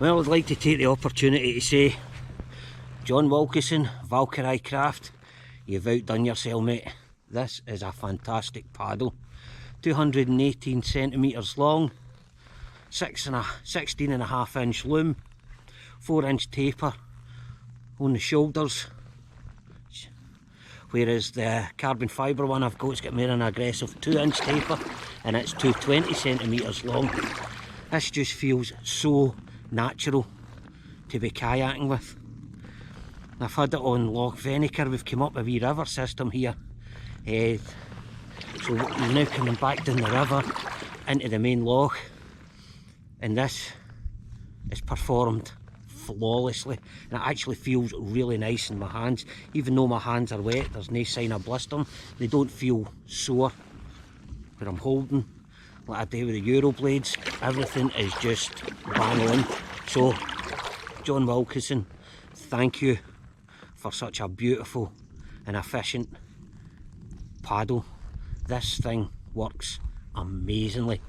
Well, I'd like to take the opportunity to say, John Wilkinson, Valkyrie Craft, you've outdone yourself, mate. This is a fantastic paddle. 218 centimetres long, 16.5 inch loom, 4 inch taper on the shoulders, whereas the carbon fibre one I've got's got more an aggressive 2 inch taper and it's 220 centimetres long. This just feels so natural to be kayaking with. I've had it on Loch Venator. We've come up a wee river system here, so we're now coming back down the river into the main loch, and this is performed flawlessly, and it actually feels really nice in my hands. Even though my hands are wet, there's no sign of blistering. They don't feel sore when I'm holding like I do with the Euro blades. Everything is just bang on. So John Wilkinson, thank you for such a beautiful and efficient paddle. This thing works amazingly.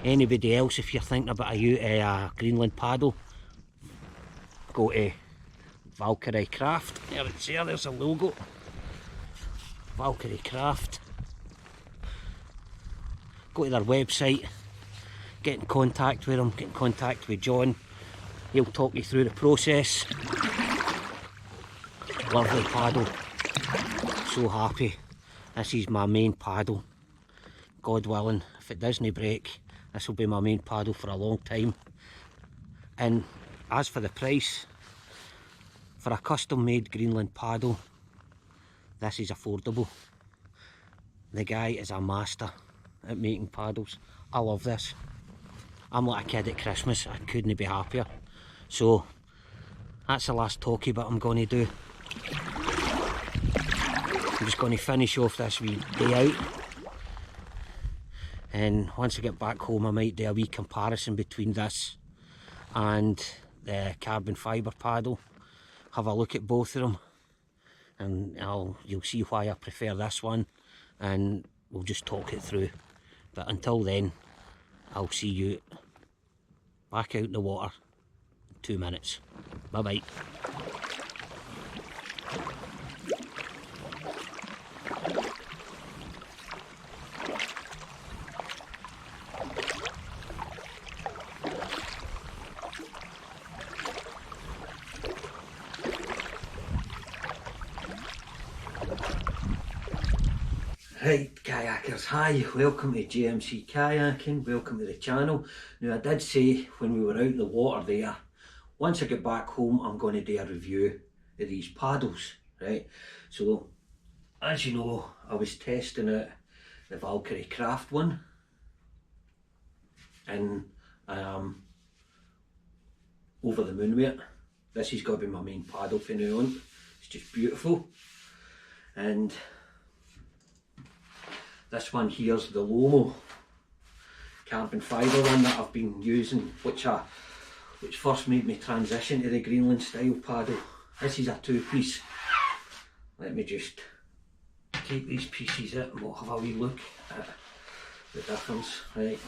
Anybody else, if you're thinking about a Greenland paddle, go to Valkyrie Craft. There it's there, there's a logo. Valkyrie Craft. Go to their website, get in contact with them, get in contact with John. He'll talk you through the process. Lovely paddle. So happy. This is my main paddle. God willing, if it doesn't break, this will be my main paddle for a long time. And as for the price, for a custom made Greenland paddle, this is affordable. The guy is a master at making paddles. I love this. I'm like a kid at Christmas. I couldn't be happier. So that's the last talky bit I'm going to do. I'm just going to finish off this wee day out, and once I get back home I might do a wee comparison between this and the carbon fibre paddle. Have a look at both of them, and you'll see why I prefer this one, and we'll just talk it through. But until then, I'll see you back out in the water in 2 minutes. Bye bye. Right, kayakers, hi, welcome to JMC Kayaking, welcome to the channel. Now I did say when we were out in the water there, once I get back home I'm going to do a review of these paddles, right? So as you know, I was testing out the Valkyrie Craft one, and I am over the moon with it. This has got to be my main paddle from now on. It's just beautiful. And this one here's the Lomo carbon fibre one that I've been using, which first made me transition to the Greenland style paddle. This is a two-piece. Let me just take these pieces out and we'll have a wee look at the difference, right?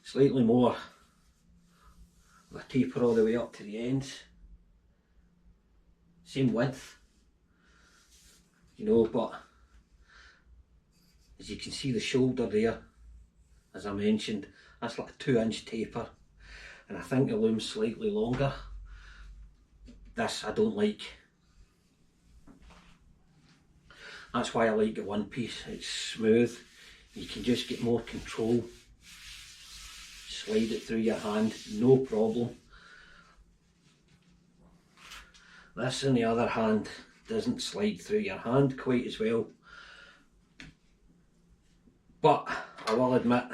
Slightly more of a taper all the way up to the ends. Same width, you know, but as you can see the shoulder there, as I mentioned, that's like a 2 inch taper, and I think the loom's slightly longer. This I don't like. That's why I like the one piece. It's smooth, you can just get more control, slide it through your hand, no problem. This, on the other hand, doesn't slide through your hand quite as well. But I will admit,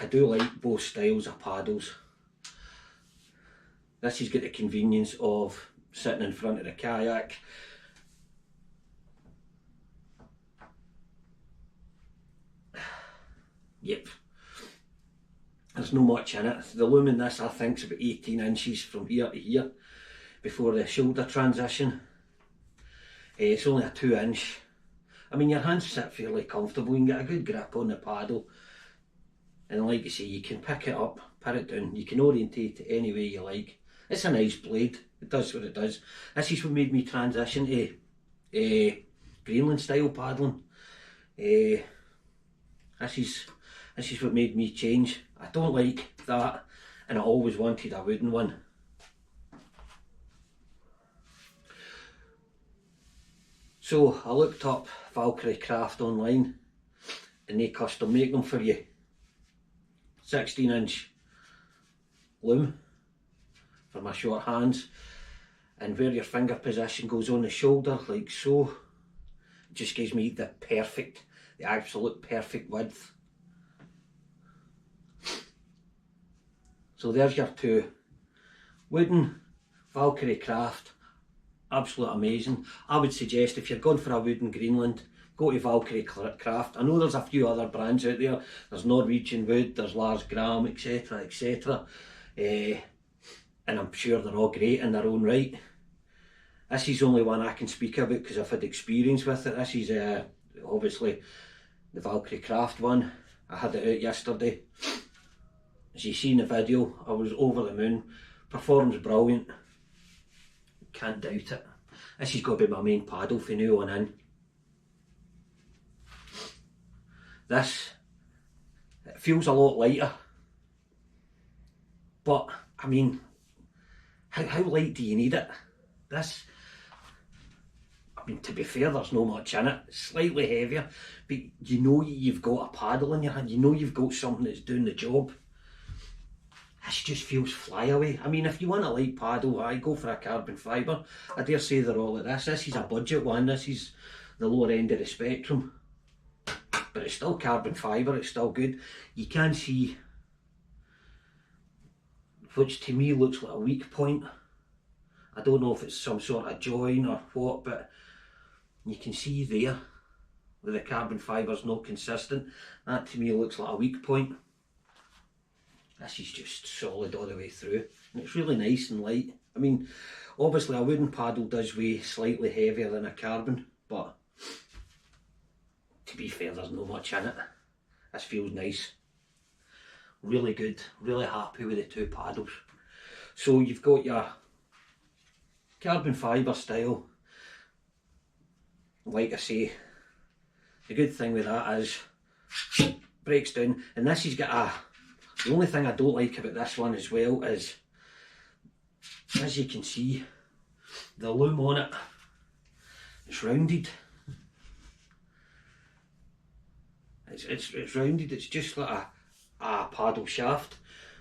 I do like both styles of paddles. This has got the convenience of sitting in front of the kayak. Yep. There's no much in it. The loom in this I think is about 18 inches from here to here before the shoulder transition. It's only a 2-inch. I mean, your hands sit fairly comfortable, you can get a good grip on the paddle. And like I say, you can pick it up, put it down, you can orientate it any way you like. It's a nice blade, it does what it does. This is what made me transition to Greenland style paddling. This is what made me change. I don't like that, and I always wanted a wooden one. So I looked up Valkyrie Craft online, and they custom make them for you. 16-inch loom for my short hands, and where your finger position goes on the shoulder, like so, it just gives me the absolute perfect width. So there's your two. Wooden Valkyrie Craft, absolute amazing. I would suggest if you're going for a wooden Greenland, go to Valkyrie Craft. I know there's a few other brands out there. There's Norwegian Wood, there's Lars Gram, etc, etc. And I'm sure they're all great in their own right. This is the only one I can speak about because I've had experience with it. This is obviously the Valkyrie Craft one. I had it out yesterday. As you see in the video, I was over the moon. Performs brilliant. Can't doubt it. This is going to be my main paddle from now on in. This, it feels a lot lighter. But, I mean, how light do you need it? This, I mean, to be fair, there's no much in it. It's slightly heavier, but you know you've got a paddle in your hand. You know you've got something that's doing the job. This just feels flyaway. I mean, if you want a light paddle, I go for a carbon fibre. I dare say they're all like this. This is a budget one. This is the lower end of the spectrum. But it's still carbon fibre, it's still good. You can see, which to me looks like a weak point. I don't know if it's some sort of join or what, but you can see there where the carbon fibre's not consistent. That to me looks like a weak point. This is just solid all the way through, and it's really nice and light. I mean, obviously a wooden paddle does weigh slightly heavier than a carbon, but to be fair, there's not much in it. This feels nice. Really good, really happy with the two paddles. So you've got your carbon fibre style. Like I say, the good thing with that is breaks down, and this has got a, the only thing I don't like about this one as well is, as you can see, the loom on it, it's rounded. It's rounded, it's just like a paddle shaft.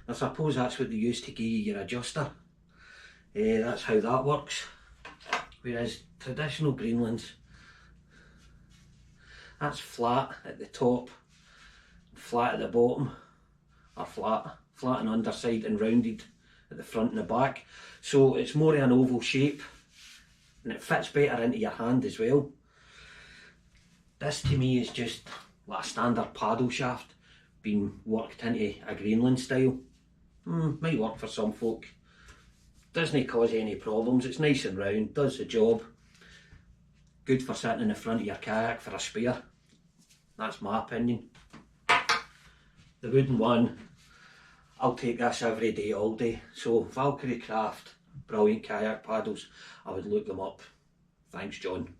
I suppose that's what they use to give you your adjuster. That's how that works. Whereas traditional Greenlands, that's flat at the top, flat at the bottom, or flat on the underside and rounded at the front and the back. So it's more of an oval shape, and it fits better into your hand as well. This to me is just like a standard paddle shaft being worked into a Greenland style. Might work for some folk. Doesn't cause any problems, it's nice and round, does the job. Good for sitting in the front of your kayak for a spare. That's my opinion. The wooden one, I'll take this every day, all day. So Valkyrie Craft, brilliant kayak paddles. I would look them up. Thanks, John.